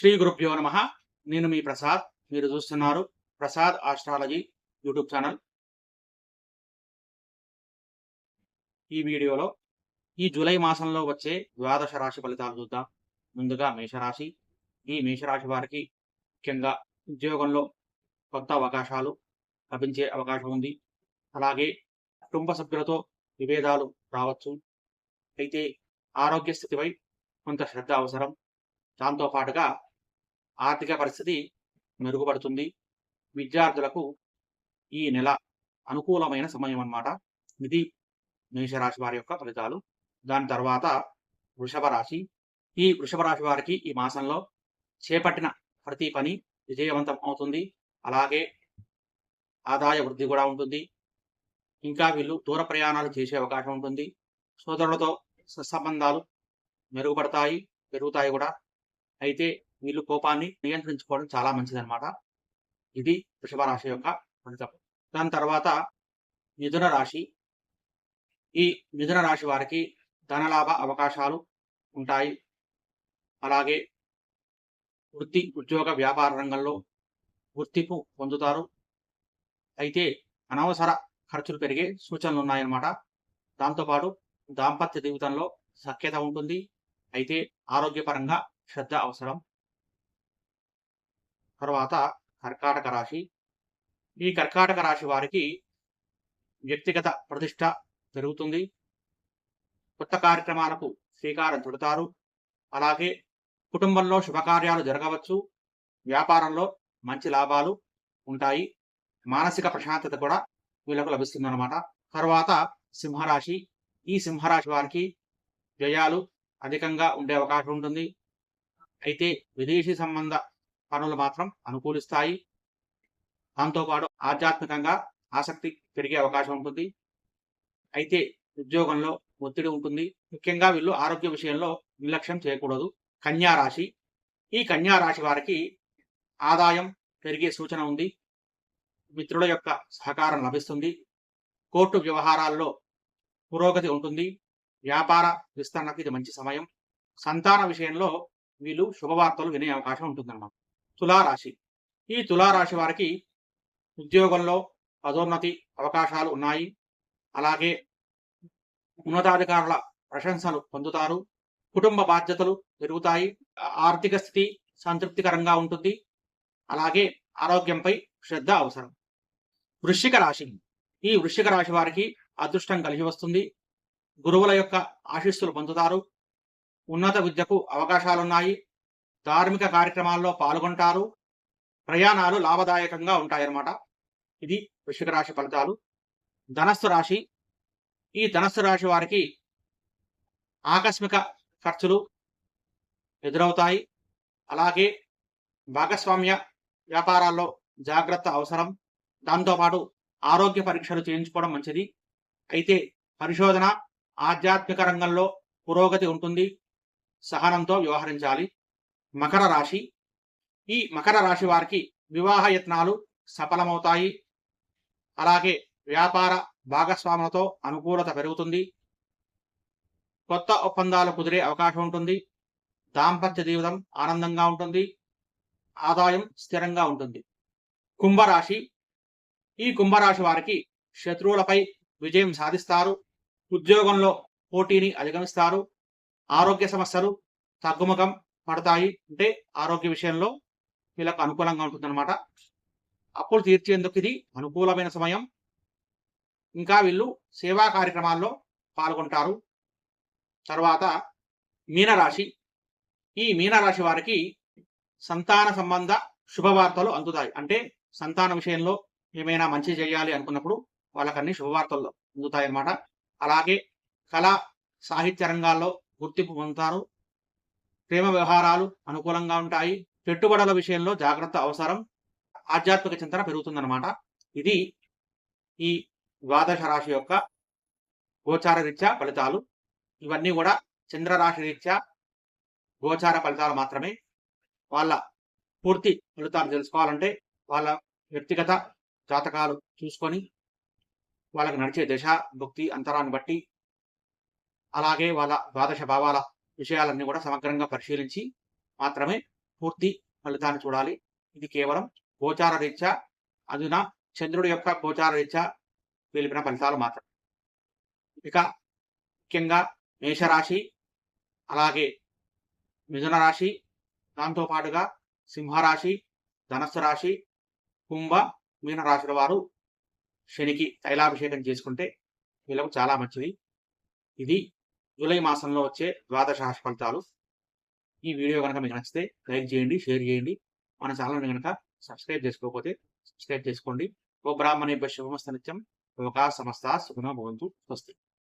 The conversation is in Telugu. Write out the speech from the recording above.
శ్రీ గురుభ్యో నమః. నేను మీ ప్రసాద్. మీరు చూస్తున్నారు ప్రసాద్ ఆస్ట్రాలజీ యూట్యూబ్ ఛానల్. ఈ వీడియోలో ఈ జూలై మాసంలో వచ్చే ద్వాదశ రాశి ఫలితాలు చూద్దాం. ముందుగా మేషరాశి. ఈ మేషరాశి వారికి ముఖ్యంగా ఉద్యోగంలో కొత్త అవకాశాలు లభించే అవకాశం ఉంది. అలాగే కుటుంబ సభ్యులతో విభేదాలు రావచ్చు. అయితే ఆరోగ్య స్థితిపై కొంత శ్రద్ధ అవసరం. దాంతో పాటుగా ఆర్థిక పరిస్థితి మెరుగుపడుతుంది. విద్యార్థులకు ఈ నెల అనుకూలమైన సమయం అన్నమాట. ఇది మేషరాశి వారి యొక్క ఫలితాలు. దాని తర్వాత వృషభ రాశి. ఈ వృషభ రాశి వారికి ఈ మాసంలో చేపట్టిన ప్రతి పని విజయవంతం అవుతుంది. అలాగే ఆదాయ వృద్ధి కూడా ఉంటుంది. ఇంకా వీళ్ళు దూర ప్రయాణాలు చేసే అవకాశం ఉంటుంది. సోదరులతో సత్సంబంధాలు మెరుగుపడతాయి, పెరుగుతాయి కూడా. అయితే వీళ్ళు కోపాన్ని నియంత్రించుకోవడం చాలా మంచిదన్నమాట. ఇది వృషభ రాశి యొక్క ఫలితం. దాని తర్వాత మిథున రాశి. ఈ మిథున రాశి వారికి ధనలాభ అవకాశాలు ఉంటాయి. అలాగే వృత్తి, ఉద్యోగ, వ్యాపార రంగంలో గుర్తింపు పొందుతారు. అయితే అనవసర ఖర్చులు పెరిగే సూచనలు ఉన్నాయన్నమాట. దాంతోపాటు దాంపత్య జీవితంలో సఖ్యత ఉంటుంది. అయితే ఆరోగ్యపరంగా శ్రద్ధ అవసరం. తర్వాత కర్కాటక రాశి. ఈ కర్కాటక రాశి వారికి వ్యక్తిగత ప్రతిష్ట పెరుగుతుంది. కొత్త కార్యక్రమాలకు శ్రీకారం చుడతారు. అలాగే కుటుంబంలో శుభకార్యాలు జరగవచ్చు. వ్యాపారంలో మంచి లాభాలు ఉంటాయి. మానసిక ప్రశాంతత కూడా వీళ్ళకు లభిస్తుందన్నమాట. తర్వాత సింహరాశి. ఈ సింహరాశి వారికి వ్యయాలు అధికంగా ఉండే అవకాశం ఉంటుంది. అయితే విదేశీ సంబంధ పనులు మాత్రం అనుకూలిస్తాయి. దాంతోపాటు ఆధ్యాత్మికంగా ఆసక్తి పెరిగే అవకాశం ఉంటుంది. అయితే ఉద్యోగంలో ఒత్తిడి ఉంటుంది. ముఖ్యంగా వీళ్ళు ఆరోగ్య విషయంలో నిర్లక్ష్యం చేయకూడదు. కన్యా రాశి. ఈ కన్యా రాశి వారికి ఆదాయం పెరిగే సూచన ఉంది. మిత్రుల యొక్క సహకారం లభిస్తుంది. కోర్టు వ్యవహారాల్లో పురోగతి ఉంటుంది. వ్యాపార విస్తరణకు ఇది మంచి సమయం. సంతాన విషయంలో వీళ్ళు శుభవార్తలు వినే అవకాశం ఉంటుందన్నమాట. తులారాశి. ఈ తులారాశి వారికి ఉద్యోగంలో పదోన్నతి అవకాశాలు ఉన్నాయి. అలాగే ఉన్నతాధికారుల ప్రశంసలు పొందుతారు. కుటుంబ బాధ్యతలు పెరుగుతాయి. ఆర్థిక స్థితి సంతృప్తికరంగా ఉంటుంది. అలాగే ఆరోగ్యంపై శ్రద్ధ అవసరం. వృశ్చిక రాశి. ఈ వృశ్చిక రాశి వారికి అదృష్టం కలిసి వస్తుంది. గురువుల యొక్క ఆశీస్సులు పొందుతారు. ఉన్నత విద్యకు అవకాశాలున్నాయి. ధార్మిక కార్యక్రమాల్లో పాల్గొంటారు. ప్రయాణాలు లాభదాయకంగా ఉంటాయన్నమాట. ఇది వృశ్చిక రాశి ఫలితాలు. ధనస్సు రాశి. ఈ ధనస్సు రాశి వారికి ఆకస్మిక ఖర్చులు ఎదురవుతాయి. అలాగే భాగస్వామ్య వ్యాపారాల్లో జాగ్రత్త అవసరం. దాంతోపాటు ఆరోగ్య పరీక్షలు చేయించుకోవడం మంచిది. అయితే పరిశోధన, ఆధ్యాత్మిక రంగంలో పురోగతి ఉంటుంది. సహనంతో వ్యవహరించాలి. మకర రాశి. ఈ మకర రాశి వారికి వివాహ యత్నాలు సఫలమవుతాయి. అలాగే వ్యాపార భాగస్వాములతో అనుకూలత పెరుగుతుంది. కొత్త ఒప్పందాలు కుదిరే అవకాశం ఉంటుంది. దాంపత్య జీవితం ఆనందంగా ఉంటుంది. ఆదాయం స్థిరంగా ఉంటుంది. కుంభరాశి. ఈ కుంభరాశి వారికి శత్రువులపై విజయం సాధిస్తారు. ఉద్యోగంలో పోటీని అధిగమిస్తారు. ఆరోగ్య సమస్యలు తగ్గుముఖం పడతాయి. అంటే ఆరోగ్య విషయంలో వీళ్ళకు అనుకూలంగా ఉంటుందన్నమాట. అప్పులు తీర్చేందుకు ఇది అనుకూలమైన సమయం. ఇంకా వీళ్ళు సేవా కార్యక్రమాల్లో పాల్గొంటారు. తర్వాత మీనరాశి. ఈ మీనరాశి వారికి సంతాన సంబంధ శుభవార్తలు అందుతాయి. అంటే సంతాన విషయంలో ఏమైనా మంచి చేయాలి అనుకున్నప్పుడు వాళ్ళకన్నీ శుభవార్తలు అందుతాయి అన్నమాట. అలాగే కళా సాహిత్య రంగాల్లో గుర్తింపు పొందుతారు. ప్రేమ వ్యవహారాలు అనుకూలంగా ఉంటాయి. పెట్టుబడుల విషయంలో జాగ్రత్త అవసరం. ఆధ్యాత్మిక చింతన పెరుగుతుందన్నమాట. ఇది ఈ ద్వాదశ రాశి యొక్క గోచార రీత్యా ఫలితాలు. ఇవన్నీ కూడా చంద్రరాశి రీత్యా గోచార ఫలితాలు మాత్రమే. వాళ్ళ పూర్తి ఫలితాలు తెలుసుకోవాలంటే వాళ్ళ వ్యక్తిగత జాతకాలు చూసుకొని వాళ్ళకి నడిచే దశ భక్తి అంతరాన్ని బట్టి అలాగే వాళ్ళ ద్వాదశ భావాల విషయాలన్నీ కూడా సమగ్రంగా పరిశీలించి మాత్రమే పూర్తి ఫలితాన్ని చూడాలి. ఇది కేవలం గోచార రీత్యా అదున చంద్రుడి యొక్క గోచార రీత్యా తెలిపిన ఫలితాలు మాత్రం. ఇక ముఖ్యంగా మేషరాశి, అలాగే మిథున రాశి, దాంతో పాటుగా సింహరాశి, ధనస్సు రాశి, కుంభ, మీన రాశుల వారు శనికి తైలాభిషేకం చేసుకుంటే వీళ్ళకు చాలా మంచిది. ఇది జూలై మాసంలో వచ్చే ద్వాదశ రాశి ఫలితాలు. ఈ వీడియో కనుక మీకు నచ్చితే లైక్ చేయండి, షేర్ చేయండి. మన ఛానల్ని కనుక సబ్స్క్రైబ్ చేసుకోకపోతే సబ్స్క్రైబ్ చేసుకోండి. ఓ బ్రాహ్మణేభ్య శుభమస్తు నిత్యం. లోకా సమస్తా సుఖినో భవంతు. స్వస్తి.